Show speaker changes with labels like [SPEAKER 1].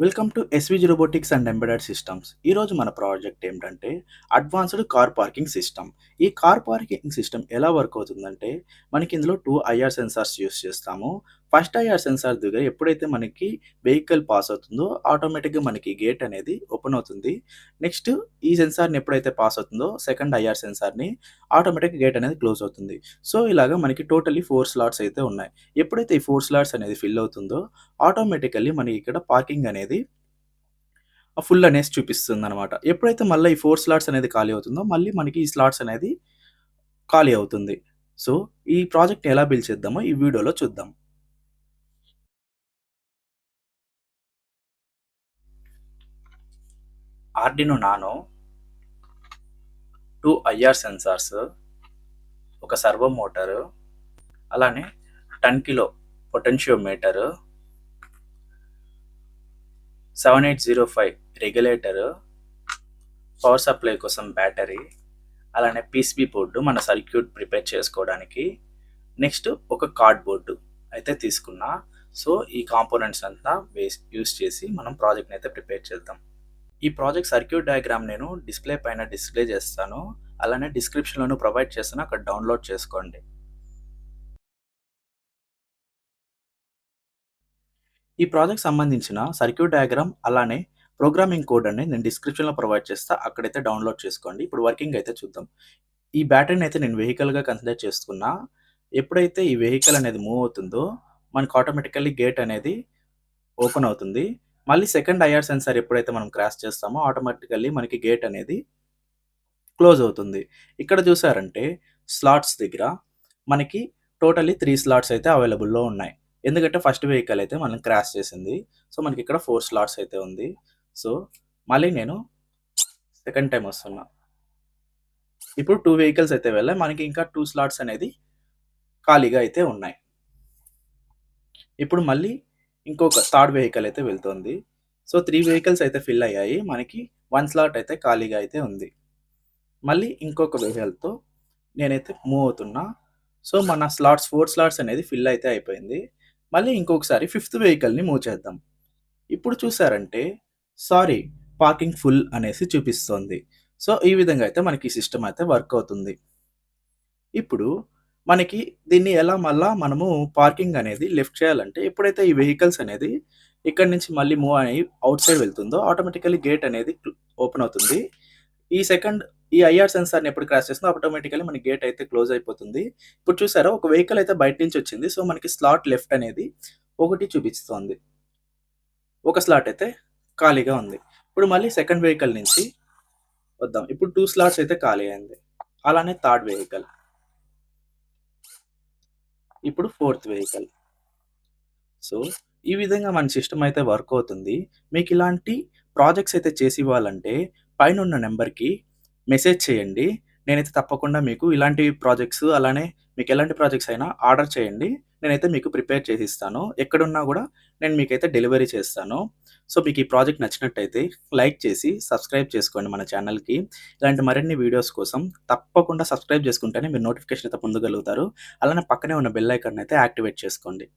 [SPEAKER 1] Welcome to SVG robotics and embedded systems. ఈరోజు మన project ఏంటంటే అడ్వాన్స్డ్ కార్ పార్కింగ్ సిస్టమ్. ఈ కార్ పార్కింగ్ సిస్టమ్ ఎలా వర్క్ అవుతుందంటే మనకి ఇందులో 2 ఐఆర్ సెన్సార్స్ యూస్ చేస్తాము. ఫస్ట్ ఐఆర్ సెన్సార్ దగ్గర ఎప్పుడైతే మనకి వెహికల్ పాస్ అవుతుందో ఆటోమేటిక్‌గా మనకి గేట్ అనేది ఓపెన్ అవుతుంది. నెక్స్ట్ ఈ సెన్సార్‌ని ఎప్పుడైతే పాస్ అవుతుందో సెకండ్ ఐఆర్ సెన్సార్‌ని ఆటోమేటిక్‌గా గేట్ అనేది క్లోజ్ అవుతుంది. సో, ఇలాగ మనకి టోటల్లీ 4 స్లాట్స్ అయితే ఉన్నాయి. ఎప్పుడైతే ఈ 4 స్లాట్స్ అనేది ఫిల్ అవుతుందో ఆటోమేటికల్లీ మనకి ఇక్కడ పార్కింగ్ అనేది ఫుల్ అనేసి చూపిస్తుందనమాట. ఎప్పుడైతే మళ్ళీ ఈ 4 స్లాట్స్ అనేది ఖాళీ అవుతుందో, మళ్ళీ మనకి ఈ స్లాట్స్ అనేది ఖాళీ అవుతుంది. సో, ఈ ప్రాజెక్ట్‌ని ఎలా బిల్డ్ చేద్దామో ఈ వీడియోలో చూద్దాం. ఆర్డినో నానో 2 ఐఆర్ సెన్సార్స్, ఒక సర్వో మోటారు, అలానే 10 కిలో పొటెన్షియోమీటరు, 7805 రెగ్యులేటరు, పవర్ సప్లై కోసం బ్యాటరీ, అలానే పీసీబీ బోర్డు మన సర్క్యూట్ ప్రిపేర్ చేసుకోవడానికి, నెక్స్ట్ ఒక కార్డ్ బోర్డు అయితే తీసుకున్నా. సో, ఈ కాంపోనెంట్స్ అంతా యూస్ చేసి మనం ప్రాజెక్ట్‌ని అయితే ప్రిపేర్ చేద్దాం. ఈ ప్రాజెక్ట్ సర్క్యూట్ డయాగ్రామ్ నేను డిస్ప్లే పైన డిస్ప్లే చేస్తాను. అలానే డిస్క్రిప్షన్‌లోను ప్రొవైడ్ చేస్తాను. అక్కడ డౌన్‌లోడ్ చేసుకోండి. ఈ ప్రాజెక్ట్ సంబంధించిన సర్క్యూట్ డయాగ్రామ్ అలానే ప్రోగ్రామింగ్ కోడ్ అనేది నేను డిస్క్రిప్షన్‌లో ప్రొవైడ్ చేస్తా. అక్కడైతే డౌన్‌లోడ్ చేసుకోండి. ఇప్పుడు వర్కింగ్ అయితే చూద్దాం. ఈ బ్యాటరీని అయితే నేను వెహికల్‌గా కన్సిడర్ చేసుకున్నా. ఎప్పుడైతే ఈ వెహికల్ అనేది మూవ్ అవుతుందో మనకు ఆటోమేటికల్లీ గేట్ అనేది ఓపెన్ అవుతుంది. మళ్ళీ సెకండ్ ఐఆర్ సెన్సార్ ఎప్పుడైతే మనం క్రాస్ చేస్తామో ఆటోమేటికల్లీ మనకి గేట్ అనేది క్లోజ్ అవుతుంది. ఇక్కడ చూసారంటే స్లాట్స్ దగ్గర మనకి టోటల్లీ 3 స్లాట్స్ అయితే అవైలబుల్‌లో ఉన్నాయి. ఎందుకంటే ఫస్ట్ వెహికల్ అయితే మనం క్రాష్ చేసింది. సో, మనకి ఇక్కడ 4 స్లాట్స్ అయితే ఉంది. సో, మళ్ళీ నేను సెకండ్ టైమ్ వస్తున్నా. ఇప్పుడు 2 వెహికల్స్ అయితే వెళ్ళాయి. మనకి ఇంకా 2 స్లాట్స్ అనేది ఖాళీగా అయితే ఉన్నాయి. ఇప్పుడు మళ్ళీ ఇంకొక థర్డ్ వెహికల్ అయితే వెళ్తోంది. సో, 3 వెహికల్స్ అయితే ఫిల్ అయ్యాయి. మనకి 1 స్లాట్ అయితే ఖాళీగా అయితే ఉంది. మళ్ళీ ఇంకొక వెహికల్‌తో నేనైతే మూవ్ అవుతున్నా. సో, మన స్లాట్స్ 4 స్లాట్స్ అనేది ఫిల్ అయితే అయిపోయింది. మళ్ళీ ఇంకొకసారి ఫిఫ్త్ వెహికల్‌ని మూవ్ చేద్దాం. ఇప్పుడు చూసారంటే సారీ పార్కింగ్ ఫుల్ అనేసి చూపిస్తోంది. సో, ఈ విధంగా అయితే మనకి ఈ సిస్టమ్ అయితే వర్క్ అవుతుంది. ఇప్పుడు మనకి దీన్ని ఎలా మళ్ళా మనము పార్కింగ్ అనేది లెఫ్ట్ చేయాలంటే ఎప్పుడైతే ఈ వెహికల్స్ అనేది ఇక్కడి నుంచి మళ్ళీ మూవ్ అయ్యి ఔట్ సైడ్ వెళ్తుందో ఆటోమేటికల్లీ గేట్ అనేది ఓపెన్ అవుతుంది. ఈ సెకండ్ ఈ ఐఆర్ సెన్సార్‌ని ఎప్పుడు క్రాస్ చేస్తుందో ఆటోమేటికల్లీ మన గేట్ అయితే క్లోజ్ అయిపోతుంది. ఇప్పుడు చూసారా ఒక వెహికల్ అయితే బయట నుంచి వచ్చింది. సో, మనకి స్లాట్ లెఫ్ట్ అనేది ఒకటి చూపిస్తోంది. ఒక స్లాట్ అయితే ఖాళీగా ఉంది. ఇప్పుడు మళ్ళీ సెకండ్ వెహికల్ నుంచి వద్దాం. ఇప్పుడు 2 స్లాట్స్ అయితే ఖాళీ అయింది. అలానే థర్డ్ వెహికల్. ఇప్పుడు ఫోర్త్ వెహికల్. సో, ఈ విధంగా మన సిస్టమ్ అయితే వర్క్ అవుతుంది. మీకిలాంటి ప్రాజెక్ట్స్ అయితే చేసివ్వాలంటే పైనున్న నంబర్‌కి మెసేజ్ చేయండి. నేనైతే తప్పకుండా మీకు ఇలాంటి ప్రాజెక్ట్స్ అలానే మీకెలాంటి ప్రాజెక్ట్స్ అయినా ఆర్డర్ చేయండి. నేనైతే మీకు ప్రిపేర్ చేసిస్తాను. ఎక్కడున్నా గూడా నేను మీకైతే డెలివరీ చేస్తాను. సో, మీకు ఈ ప్రాజెక్ట్ నచ్చినట్టయితే లైక్ చేసి సబ్స్క్రైబ్ చేసుకోండి మన ఛానల్‌కి. ఇలాంటి మరిన్ని వీడియోస్ కోసం తప్పకుండా సబ్స్క్రైబ్ చేసుకుంటేనే మీరు నోటిఫికేషన్ అయితే పొందగలుగుతారు. అలానే పక్కనే ఉన్న బెల్ ఐకాన్‌ని అయితే యాక్టివేట్ చేసుకోండి.